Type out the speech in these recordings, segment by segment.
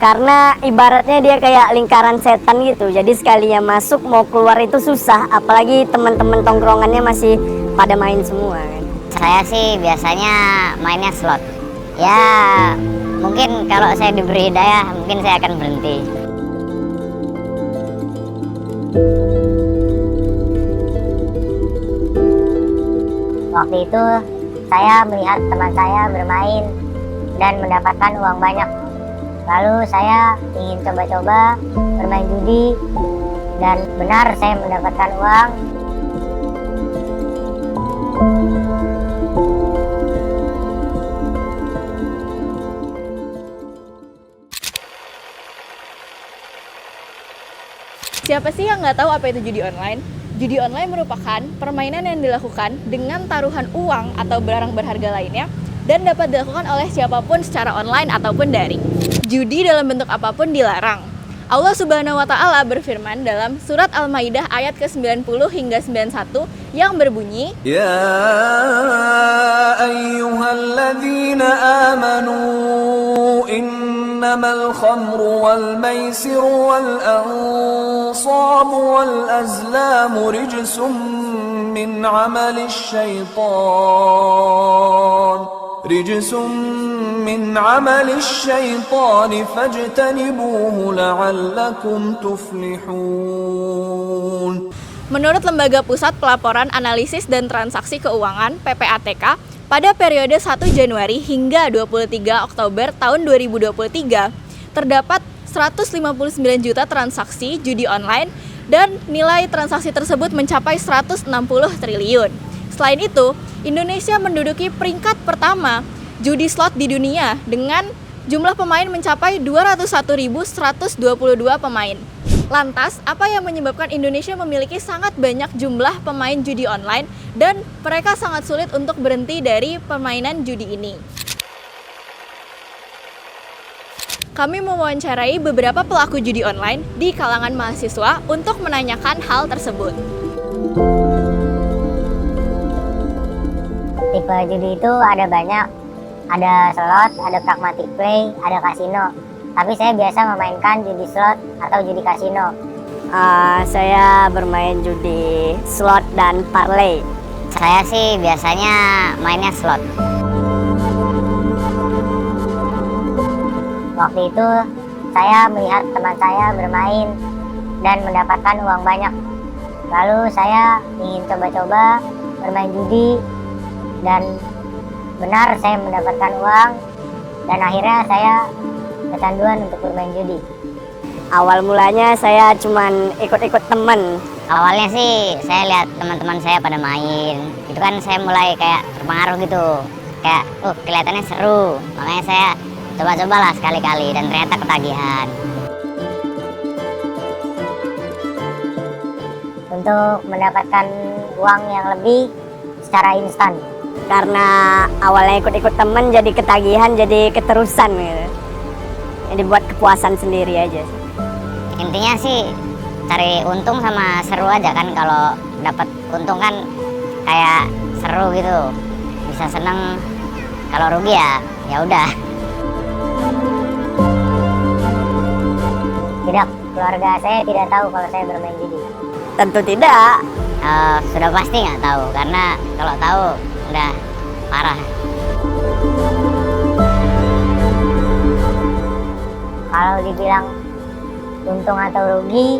Karena ibaratnya dia kayak lingkaran setan gitu. Jadi sekalinya masuk mau keluar itu susah. Apalagi teman-teman tongkrongannya masih pada main semua kan. Saya sih biasanya mainnya slot. Ya mungkin kalau saya diberi hidayah mungkin saya akan berhenti. Waktu itu saya melihat teman saya bermain dan mendapatkan uang banyak. Lalu saya ingin coba-coba bermain judi dan benar saya mendapatkan uang. Siapa sih yang nggak tahu apa itu judi online? Judi online merupakan permainan yang dilakukan dengan taruhan uang atau barang berharga lainnya dan dapat dilakukan oleh siapapun secara online ataupun daring. Judi dalam bentuk apapun dilarang. Allah Subhanahu wa Ta'ala berfirman dalam surat Al-Maidah ayat ke-90 hingga 91 yang berbunyi, Ya ayyuhalladzina amanu innamal khamru wal maisiru wal ansabu wal azlamu rijsum min amalis syaitan fajtanibuhu la'allakum tuflihun. Menurut Lembaga Pusat Pelaporan Analisis dan Transaksi Keuangan (PPATK), pada periode 1 Januari hingga 23 Oktober tahun 2023, terdapat 159 juta transaksi judi online dan nilai transaksi tersebut mencapai 160 triliun. Selain itu, Indonesia menduduki peringkat pertama judi slot di dunia dengan jumlah pemain mencapai 201.122 pemain. Lantas, apa yang menyebabkan Indonesia memiliki sangat banyak jumlah pemain judi online dan mereka sangat sulit untuk berhenti dari permainan judi ini? Kami mewawancarai beberapa pelaku judi online di kalangan mahasiswa untuk menanyakan hal tersebut. Tipe judi itu ada banyak, ada slot, ada pragmatic play, ada kasino. Tapi saya biasa memainkan judi slot atau judi kasino. Saya bermain judi slot dan parlay. Saya sih biasanya mainnya slot. Waktu itu saya melihat teman saya bermain dan mendapatkan uang banyak. Lalu saya ingin coba-coba bermain judi dan benar saya mendapatkan uang dan akhirnya saya kecanduan untuk bermain judi. Awal mulanya saya cuman ikut-ikut temen. Awalnya sih saya lihat teman-teman saya pada main. Itu kan saya mulai kayak terpengaruh gitu. Kayak, kelihatannya seru. Makanya saya coba-cobalah sekali-kali dan ternyata ketagihan. Untuk mendapatkan uang yang lebih secara instan. Karena awalnya ikut-ikut temen jadi ketagihan, jadi keterusan gitu. Jadi buat kepuasan sendiri aja. Intinya sih cari untung sama seru aja kan. Kalau dapat untung kan kayak seru gitu, bisa seneng. Kalau rugi ya udah. Tidak, keluarga saya tidak tahu kalau saya bermain judi. Tentu tidak. Sudah pasti nggak tahu, karena kalau tahu udah parah. Kalau dibilang untung atau rugi,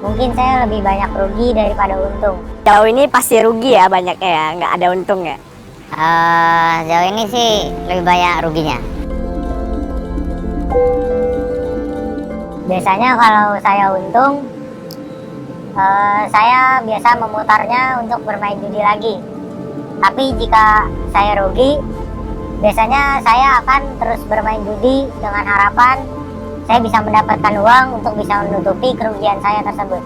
mungkin saya lebih banyak rugi daripada untung. Jauh ini pasti rugi ya banyaknya ya, nggak ada untung ya? Jauh ini sih lebih banyak ruginya. Biasanya kalau saya untung, saya biasa memutarnya untuk bermain judi lagi. Tapi jika saya rugi, biasanya saya akan terus bermain judi dengan harapan saya bisa mendapatkan uang untuk bisa menutupi kerugian saya tersebut.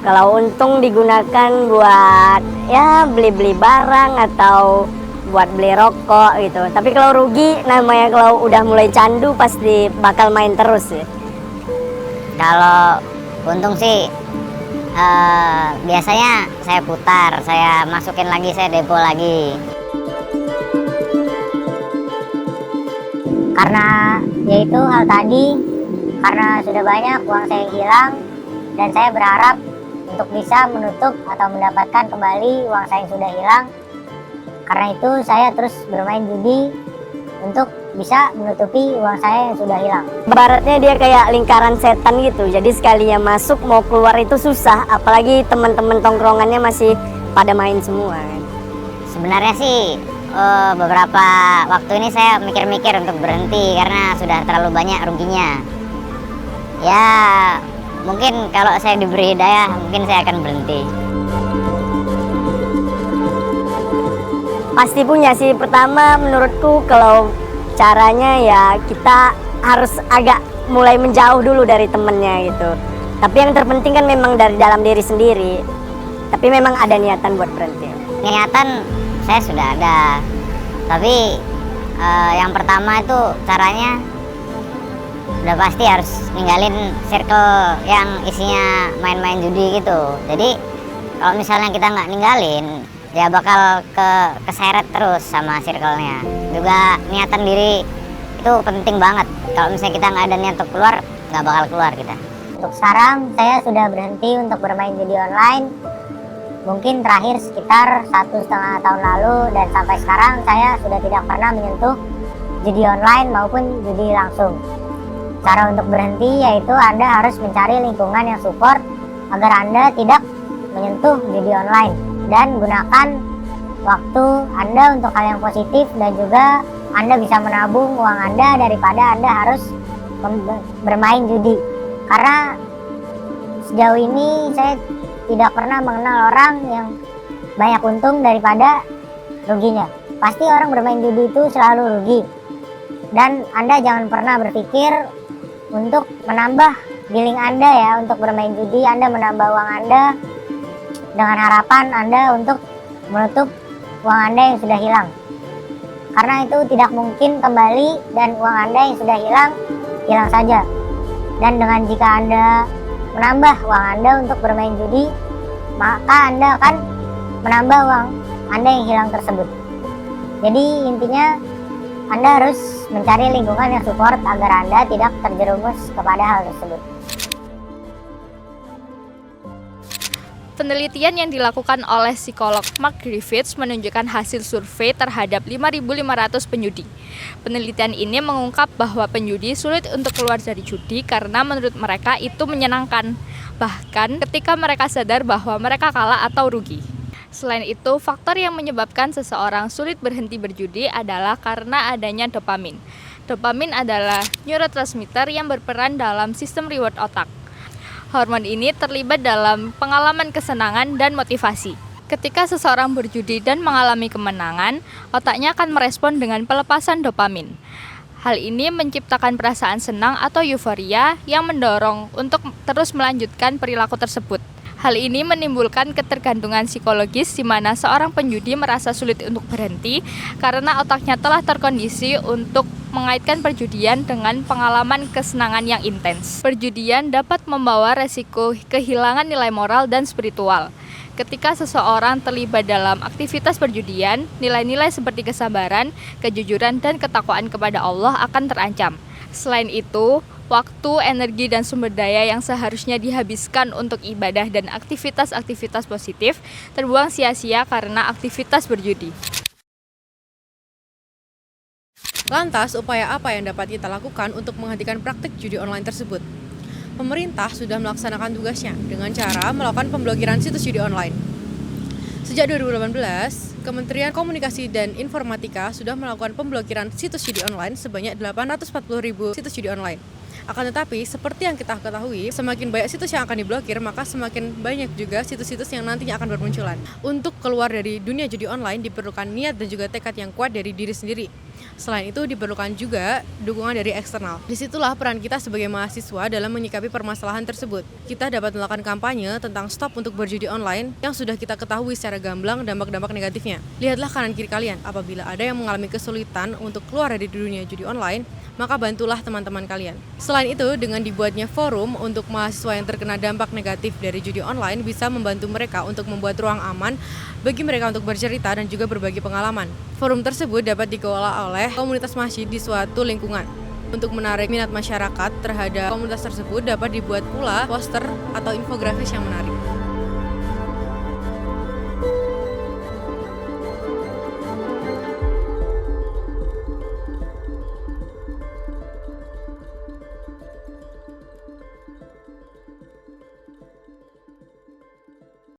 Kalau untung digunakan buat ya beli-beli barang atau buat beli rokok gitu. Tapi kalau rugi, namanya kalau udah mulai candu pasti bakal main terus ya. Kalau untung sih biasanya saya putar, saya masukin lagi, saya depo lagi. Karena yaitu hal tadi, Karena sudah banyak uang saya yang hilang, dan saya berharap untuk bisa menutup atau mendapatkan kembali uang saya yang sudah hilang. Karena itu saya terus bermain judi untuk bisa menutupi uang saya yang sudah hilang. Baratnya dia kayak lingkaran setan gitu, jadi sekalinya masuk mau keluar itu susah, apalagi teman-teman tongkrongannya masih pada main semua kan. Sebenarnya sih beberapa waktu ini saya mikir-mikir untuk berhenti karena sudah terlalu banyak ruginya. Ya mungkin kalau saya diberi hidayah mungkin saya akan berhenti. Pasti punya sih. Pertama menurutku kalau caranya ya kita harus agak mulai menjauh dulu dari temennya gitu. Tapi yang terpenting kan memang dari dalam diri sendiri. Tapi memang ada niatan buat berhenti. Niatan saya sudah ada, tapi yang pertama itu caranya udah pasti harus ninggalin circle yang isinya main-main judi gitu. Jadi kalau misalnya kita nggak ninggalin, ya bakal keseret terus sama circle-nya. Juga niatan diri itu penting banget. Kalau misalnya kita nggak ada niat untuk keluar, nggak bakal keluar kita. Untuk sekarang saya sudah berhenti untuk bermain judi online. Mungkin terakhir sekitar 1,5 tahun lalu, dan sampai sekarang saya sudah tidak pernah menyentuh judi online maupun judi langsung. Cara untuk berhenti yaitu Anda harus mencari lingkungan yang support agar Anda tidak menyentuh judi online, dan gunakan waktu Anda untuk hal yang positif, dan juga Anda bisa menabung uang Anda daripada Anda harus bermain judi. Karena sejauh ini saya tidak pernah mengenal orang yang banyak untung daripada ruginya. Pasti orang bermain judi itu selalu rugi. Dan Anda jangan pernah berpikir untuk menambah billing Anda ya untuk bermain judi. Anda menambah uang Anda dengan harapan Anda untuk menutup uang Anda yang sudah hilang. Karena itu tidak mungkin kembali, dan uang Anda yang sudah hilang, hilang saja. Dan dengan jika Anda menambah uang Anda untuk bermain judi, maka Anda akan menambah uang Anda yang hilang tersebut. Jadi intinya Anda harus mencari lingkungan yang support agar Anda tidak terjerumus kepada hal tersebut. Penelitian yang dilakukan oleh psikolog Mark Griffiths menunjukkan hasil survei terhadap 5.500 penjudi. Penelitian ini mengungkap bahwa penjudi sulit untuk keluar dari judi karena menurut mereka itu menyenangkan, bahkan ketika mereka sadar bahwa mereka kalah atau rugi. Selain itu, faktor yang menyebabkan seseorang sulit berhenti berjudi adalah karena adanya dopamin. Dopamin adalah neurotransmitter yang berperan dalam sistem reward otak. Hormon ini terlibat dalam pengalaman kesenangan dan motivasi. Ketika seseorang berjudi dan mengalami kemenangan, otaknya akan merespon dengan pelepasan dopamin. Hal ini menciptakan perasaan senang atau euforia yang mendorong untuk terus melanjutkan perilaku tersebut. Hal ini menimbulkan ketergantungan psikologis di mana seorang penjudi merasa sulit untuk berhenti karena otaknya telah terkondisi untuk mengaitkan perjudian dengan pengalaman kesenangan yang intens. Perjudian dapat membawa resiko kehilangan nilai moral dan spiritual. Ketika seseorang terlibat dalam aktivitas perjudian, nilai-nilai seperti kesabaran, kejujuran, dan ketakwaan kepada Allah akan terancam. Selain itu, waktu, energi, dan sumber daya yang seharusnya dihabiskan untuk ibadah dan aktivitas-aktivitas positif terbuang sia-sia karena aktivitas berjudi. Lantas, upaya apa yang dapat kita lakukan untuk menghentikan praktik judi online tersebut? Pemerintah sudah melaksanakan tugasnya dengan cara melakukan pemblokiran situs judi online. Sejak 2018, Kementerian Komunikasi dan Informatika sudah melakukan pemblokiran situs judi online sebanyak 840.000 situs judi online. Akan tetapi, seperti yang kita ketahui, semakin banyak situs yang akan diblokir, maka semakin banyak juga situs-situs yang nantinya akan bermunculan. Untuk keluar dari dunia judi online diperlukan niat dan juga tekad yang kuat dari diri sendiri. Selain itu diperlukan juga dukungan dari eksternal. Disitulah peran kita sebagai mahasiswa dalam menyikapi permasalahan tersebut. Kita dapat melakukan kampanye tentang stop untuk berjudi online yang sudah kita ketahui secara gamblang dampak-dampak negatifnya. Lihatlah kanan kiri kalian, apabila ada yang mengalami kesulitan untuk keluar dari dunia judi online, maka bantulah teman-teman kalian. Selain itu, dengan dibuatnya forum untuk mahasiswa yang terkena dampak negatif dari judi online bisa membantu mereka untuk membuat ruang aman bagi mereka untuk bercerita dan juga berbagi pengalaman. Forum tersebut dapat dikelola oleh komunitas masjid di suatu lingkungan. Untuk menarik minat masyarakat terhadap komunitas tersebut dapat dibuat pula poster atau infografis yang menarik.